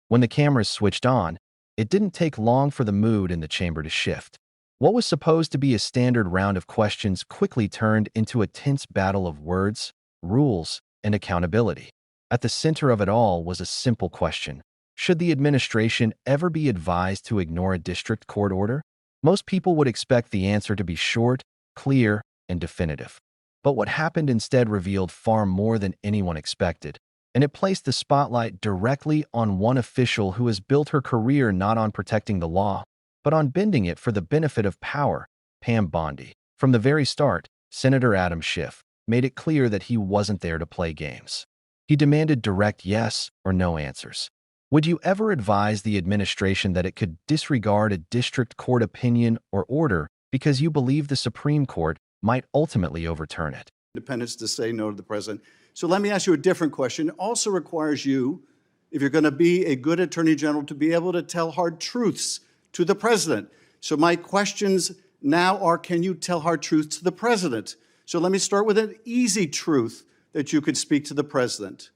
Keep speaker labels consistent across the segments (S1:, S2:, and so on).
S1: When the cameras switched on, it didn't take long for the mood in the chamber to shift. What was supposed to be a standard round of questions quickly turned into a tense battle of words, rules, and accountability. At the center of it all was a simple question. Should the administration ever be advised to ignore a district court order? Most people would expect the answer to be short, clear, and definitive. But what happened instead revealed far more than anyone expected, and it placed the spotlight directly on one official who has built her career not on protecting the law, but on bending it for the benefit of power, Pam Bondi. From the very start, Senator Adam Schiff made it clear that he wasn't there to play games. He demanded direct yes or no answers. Would you ever advise the administration that it could disregard a district court opinion or order because you believe the Supreme Court might ultimately overturn it?
S2: Independence to say no to the president. So let me ask you a different question. It also requires you, if you're going to be a good attorney general, to be able to tell hard truths to the president. So my questions now are, can you tell hard truths to the president? So let me start with an easy truth that you could speak to the president.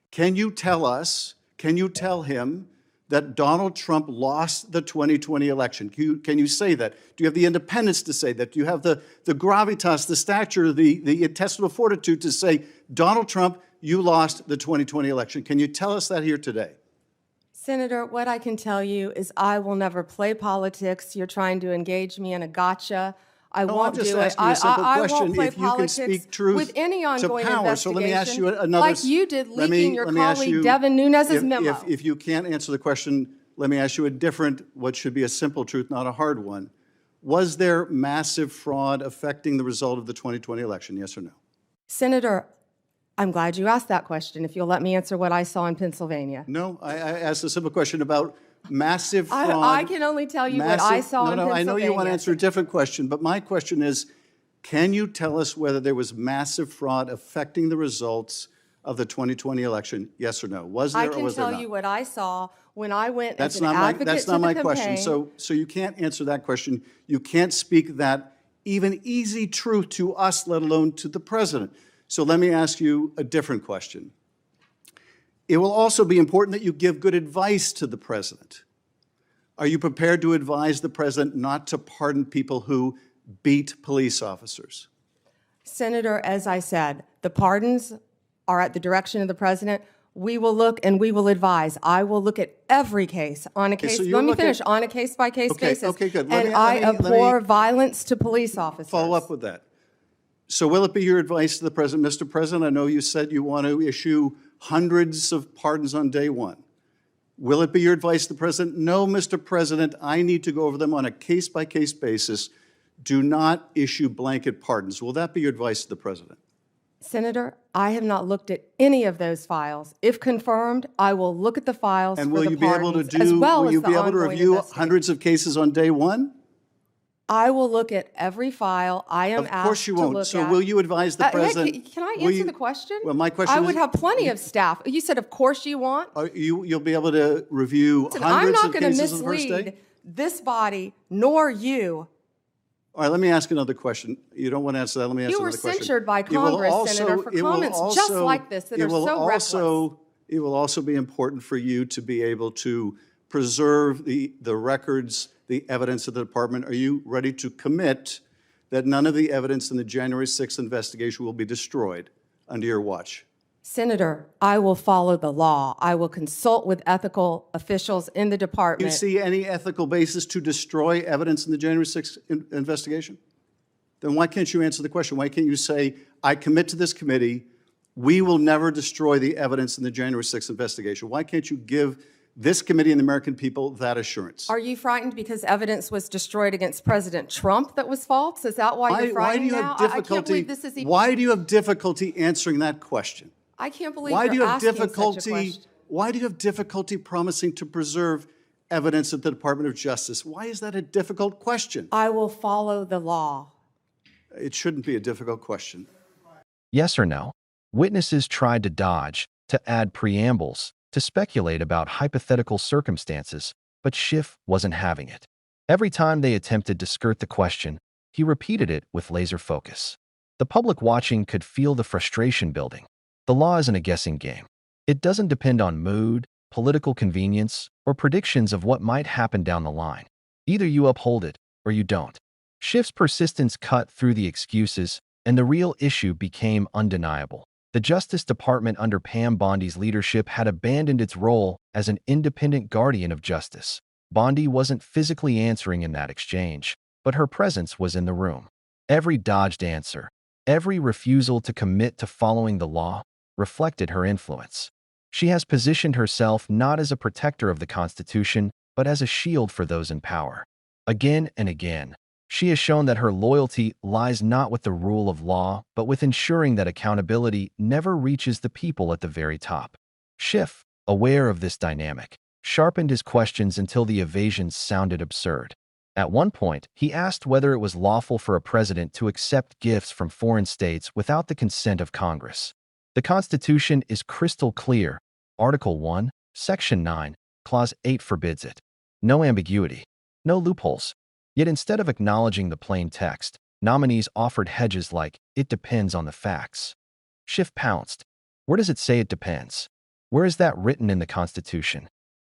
S2: Can you tell us, can you tell him that Donald Trump lost the 2020 election? Can you say that? Do you have the independence to say that? Do you have the gravitas, the stature, the intestinal fortitude to say, Donald Trump, you lost the 2020 election? Can you tell us that here today?
S3: Senator, what I can tell you is I will never play politics. You're trying to engage me in a gotcha. I won't do it.
S2: I'm just asking you a simple question.
S3: Won't play
S2: if you can
S3: politics
S2: speak truth
S3: with any ongoing
S2: to power.
S3: investigation,
S2: So let me ask you another.
S3: like you did leaking your colleague Devin Nunes's memo.
S2: If you can't answer the question, let me ask you a different, what should be a simple truth, not a hard one. Was there massive fraud affecting the result of the 2020 election, yes or no?
S3: Senator, I'm glad you asked that question, if you'll let me answer what I saw in Pennsylvania.
S2: No, I asked a simple question about massive fraud.
S3: I can only tell you what I saw in Pennsylvania.
S2: I know you want to answer a different question, but my question is, can you tell us whether there was massive fraud affecting the results of the 2020 election, yes or no? Was there or was there not?
S3: I can tell you what I saw when I went as an advocate to the campaign.
S2: That's not my question. So you can't answer that question. You can't speak that even easy truth to us, let alone to the president. So let me ask you a different question. It will also be important that you give good advice to the president. Are you prepared to advise the president not to pardon people who beat police officers?
S3: Senator, as I said, the pardons are at the direction of the president. We will look and we will advise. I will look at every case on a case.
S2: So
S3: let me finish. On a case-by-case basis.
S2: Okay, good.
S3: And I abhor violence to police officers.
S2: Follow up with that. So will it be your advice to the president, Mr. President? I know you said you want to issue hundreds of pardons on day one. Will it be your advice to the president? No, Mr. President, I need to go over them on a case-by-case basis. Do not issue blanket pardons. Will that be your advice to the president?
S3: Senator, I have not looked at any of those files. If confirmed, I will look at the files
S2: and
S3: for the pardons, as well as the ongoing investigation.
S2: Will you be able to review hundreds of cases on day one?
S3: I will look at every file I am asked to look at.
S2: Of course you won't. So will you advise the president?
S3: Can I answer the question?
S2: Well, my question is...
S3: I would have plenty of staff. You said, of course you want?
S2: You'll be able to review hundreds of cases on the first day?
S3: I'm not going to mislead this body, nor you.
S2: All right, let me ask another question. You don't want to answer that. Let me answer another question.
S3: You were censured by Congress, Senator, for comments just like this that are so reckless.
S2: It will also be important for you to be able to preserve the records, the evidence of the department. Are you ready to commit that none of the evidence in the January 6th investigation will be destroyed under your watch?
S3: Senator, I will follow the law. I will consult with ethical officials in the department.
S2: Do you see any ethical basis to destroy evidence in the January 6th investigation? Then why can't you answer the question? Why can't you say, I commit to this committee, we will never destroy the evidence in the January 6th investigation? Why can't you give this committee and the American people that assurance?
S3: Are you frightened because evidence was destroyed against President Trump that was false? Is that why you're frightened now? I can't believe this is even...
S2: Why do you have difficulty answering that question?
S3: I can't believe you're asking such a question.
S2: Why do you have difficulty promising to preserve evidence at the Department of Justice? Why is that a difficult question?
S3: I will follow the law.
S2: It shouldn't be a difficult question.
S1: Yes or no? Witnesses tried to dodge, to add preambles, to speculate about hypothetical circumstances, but Schiff wasn't having it. Every time they attempted to skirt the question, he repeated it with laser focus. The public watching could feel the frustration building. The law isn't a guessing game. It doesn't depend on mood, political convenience, or predictions of what might happen down the line. Either you uphold it, or you don't. Schiff's persistence cut through the excuses, and the real issue became undeniable. The Justice Department under Pam Bondi's leadership had abandoned its role as an independent guardian of justice. Bondi wasn't physically answering in that exchange, but her presence was in the room. Every dodged answer, every refusal to commit to following the law, reflected her influence. She has positioned herself not as a protector of the Constitution, but as a shield for those in power. Again and again, she has shown that her loyalty lies not with the rule of law, but with ensuring that accountability never reaches the people at the very top. Schiff, aware of this dynamic, sharpened his questions until the evasions sounded absurd. At one point, he asked whether it was lawful for a president to accept gifts from foreign states without the consent of Congress. The Constitution is crystal clear. Article 1, Section 9, Clause 8 forbids it. No ambiguity, no loopholes. Yet instead of acknowledging the plain text, nominees offered hedges like, "It depends on the facts." Schiff pounced. Where does it say it depends? Where is that written in the Constitution?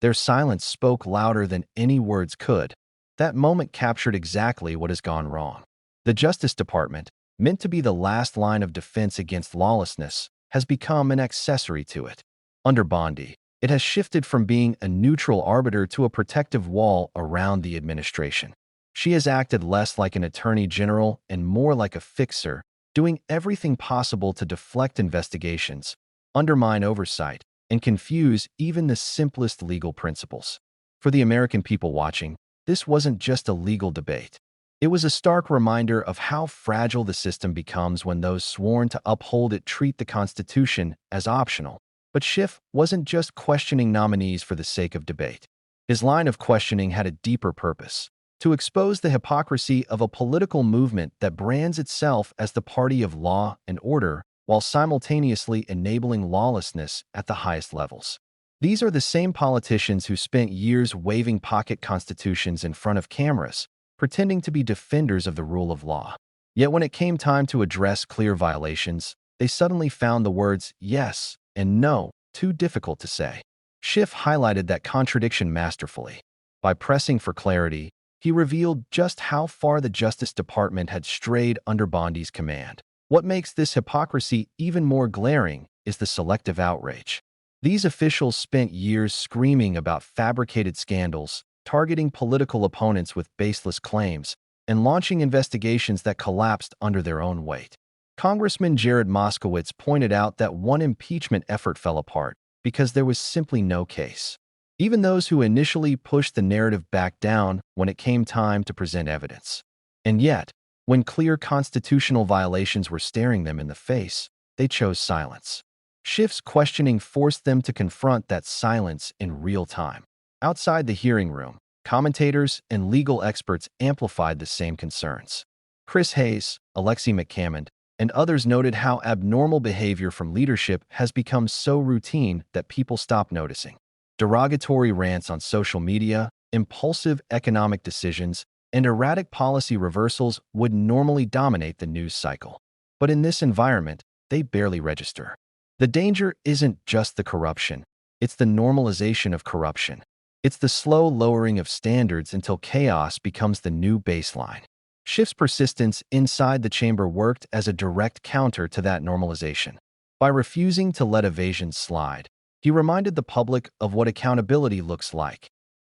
S1: Their silence spoke louder than any words could. That moment captured exactly what has gone wrong. The Justice Department, meant to be the last line of defense against lawlessness, has become an accessory to it. Under Bondi, it has shifted from being a neutral arbiter to a protective wall around the administration. She has acted less like an attorney general and more like a fixer, doing everything possible to deflect investigations, undermine oversight, and confuse even the simplest legal principles. For the American people watching, this wasn't just a legal debate. It was a stark reminder of how fragile the system becomes when those sworn to uphold it treat the Constitution as optional. But Schiff wasn't just questioning nominees for the sake of debate. His line of questioning had a deeper purpose: to expose the hypocrisy of a political movement that brands itself as the party of law and order while simultaneously enabling lawlessness at the highest levels. These are the same politicians who spent years waving pocket constitutions in front of cameras, pretending to be defenders of the rule of law. Yet when it came time to address clear violations, they suddenly found the words yes and no too difficult to say. Schiff highlighted that contradiction masterfully. By pressing for clarity, he revealed just how far the Justice Department had strayed under Bondi's command. What makes this hypocrisy even more glaring is the selective outrage. These officials spent years screaming about fabricated scandals, targeting political opponents with baseless claims, and launching investigations that collapsed under their own weight. Congressman Jared Moskowitz pointed out that one impeachment effort fell apart because there was simply no case. Even those who initially pushed the narrative backed down when it came time to present evidence. And yet, when clear constitutional violations were staring them in the face, they chose silence. Schiff's questioning forced them to confront that silence in real time. Outside the hearing room, commentators and legal experts amplified the same concerns. Chris Hayes, Alexi McCammond, and others noted how abnormal behavior from leadership has become so routine that people stop noticing. Derogatory rants on social media, impulsive economic decisions, and erratic policy reversals would normally dominate the news cycle. But in this environment, they barely register. The danger isn't just the corruption, it's the normalization of corruption. It's the slow lowering of standards until chaos becomes the new baseline. Schiff's persistence inside the chamber worked as a direct counter to that normalization. By refusing to let evasion slide, he reminded the public of what accountability looks like.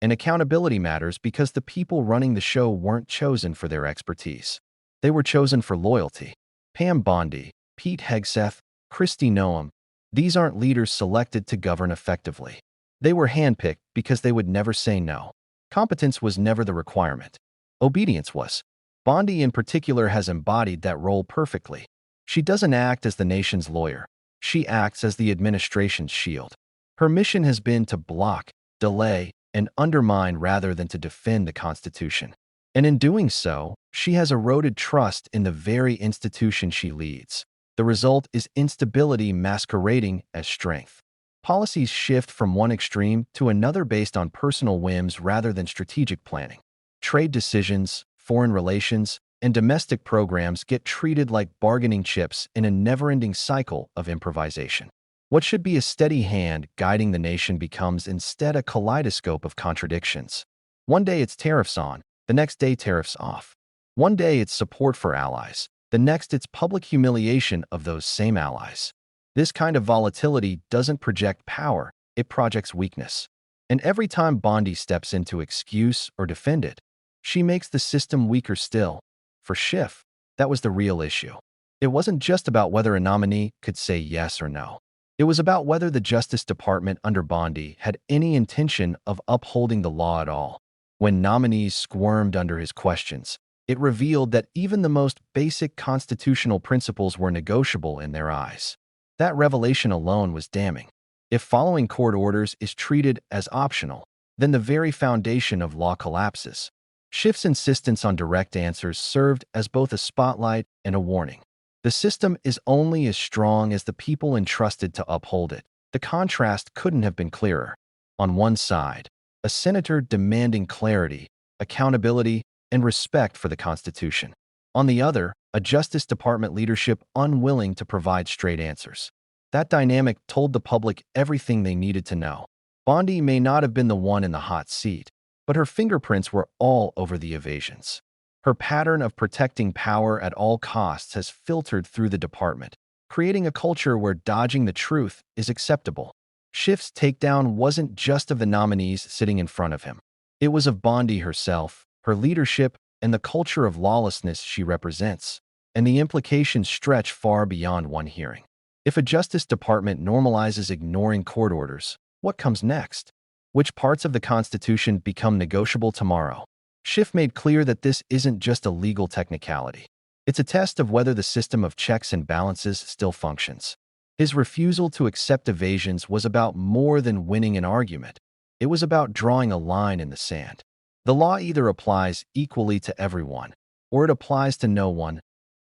S1: And accountability matters because the people running the show weren't chosen for their expertise. They were chosen for loyalty. Pam Bondi, Pete Hegseth, Kristi Noem, these aren't leaders selected to govern effectively. They were handpicked because they would never say no. Competence was never the requirement. Obedience was. Bondi in particular has embodied that role perfectly. She doesn't act as the nation's lawyer. She acts as the administration's shield. Her mission has been to block, delay, and undermine rather than to defend the Constitution. And in doing so, she has eroded trust in the very institution she leads. The result is instability masquerading as strength. Policies shift from one extreme to another based on personal whims rather than strategic planning. Trade decisions, foreign relations, and domestic programs get treated like bargaining chips in a never-ending cycle of improvisation. What should be a steady hand guiding the nation becomes instead a kaleidoscope of contradictions. One day it's tariffs on, the next day tariffs off. One day it's support for allies, the next it's public humiliation of those same allies. This kind of volatility doesn't project power, it projects weakness. And every time Bondi steps in to excuse or defend it, she makes the system weaker still. For Schiff, that was the real issue. It wasn't just about whether a nominee could say yes or no. It was about whether the Justice Department under Bondi had any intention of upholding the law at all. When nominees squirmed under his questions, it revealed that even the most basic constitutional principles were negotiable in their eyes. That revelation alone was damning. If following court orders is treated as optional, then the very foundation of law collapses. Schiff's insistence on direct answers served as both a spotlight and a warning. The system is only as strong as the people entrusted to uphold it. The contrast couldn't have been clearer. On one side, a senator demanding clarity, accountability, and respect for the Constitution. On the other, a Justice Department leadership unwilling to provide straight answers. That dynamic told the public everything they needed to know. Bondi may not have been the one in the hot seat, but her fingerprints were all over the evasions. Her pattern of protecting power at all costs has filtered through the department, creating a culture where dodging the truth is acceptable. Schiff's takedown wasn't just of the nominees sitting in front of him. It was of Bondi herself, her leadership, and the culture of lawlessness she represents. And the implications stretch far beyond one hearing. If a Justice Department normalizes ignoring court orders, what comes next? Which parts of the Constitution become negotiable tomorrow? Schiff made clear that this isn't just a legal technicality. It's a test of whether the system of checks and balances still functions. His refusal to accept evasions was about more than winning an argument. It was about drawing a line in the sand. The law either applies equally to everyone, or it applies to no one.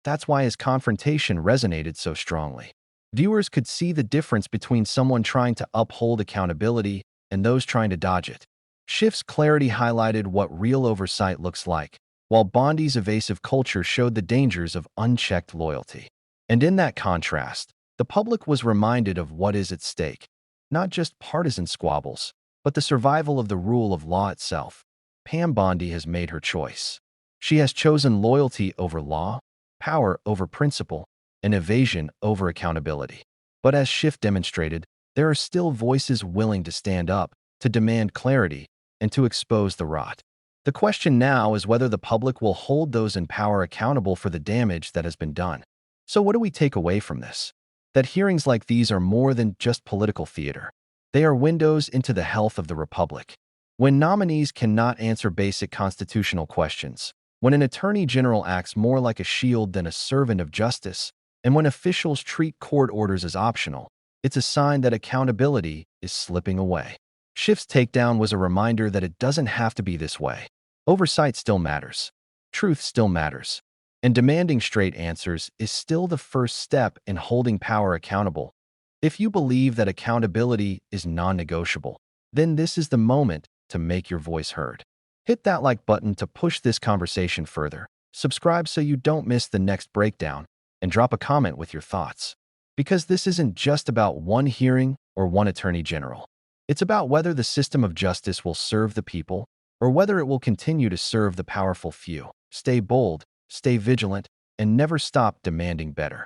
S1: That's why his confrontation resonated so strongly. Viewers could see the difference between someone trying to uphold accountability and those trying to dodge it. Schiff's clarity highlighted what real oversight looks like, while Bondi's evasive culture showed the dangers of unchecked loyalty. And in that contrast, the public was reminded of what is at stake, not just partisan squabbles, but the survival of the rule of law itself. Pam Bondi has made her choice. She has chosen loyalty over law, power over principle, and evasion over accountability. But as Schiff demonstrated, there are still voices willing to stand up, to demand clarity, and to expose the rot. The question now is whether the public will hold those in power accountable for the damage that has been done. So what do we take away from this? That hearings like these are more than just political theater. They are windows into the health of the republic. When nominees cannot answer basic constitutional questions, when an attorney general acts more like a shield than a servant of justice, and when officials treat court orders as optional, it's a sign that accountability is slipping away. Schiff's takedown was a reminder that it doesn't have to be this way. Oversight still matters. Truth still matters. And demanding straight answers is still the first step in holding power accountable. If you believe that accountability is non-negotiable, then this is the moment to make your voice heard. Hit that like button to push this conversation further. Subscribe so you don't miss the next breakdown, and drop a comment with your thoughts. Because this isn't just about one hearing or one attorney general. It's about whether the system of justice will serve the people or whether it will continue to serve the powerful few. Stay bold, stay vigilant, and never stop demanding better.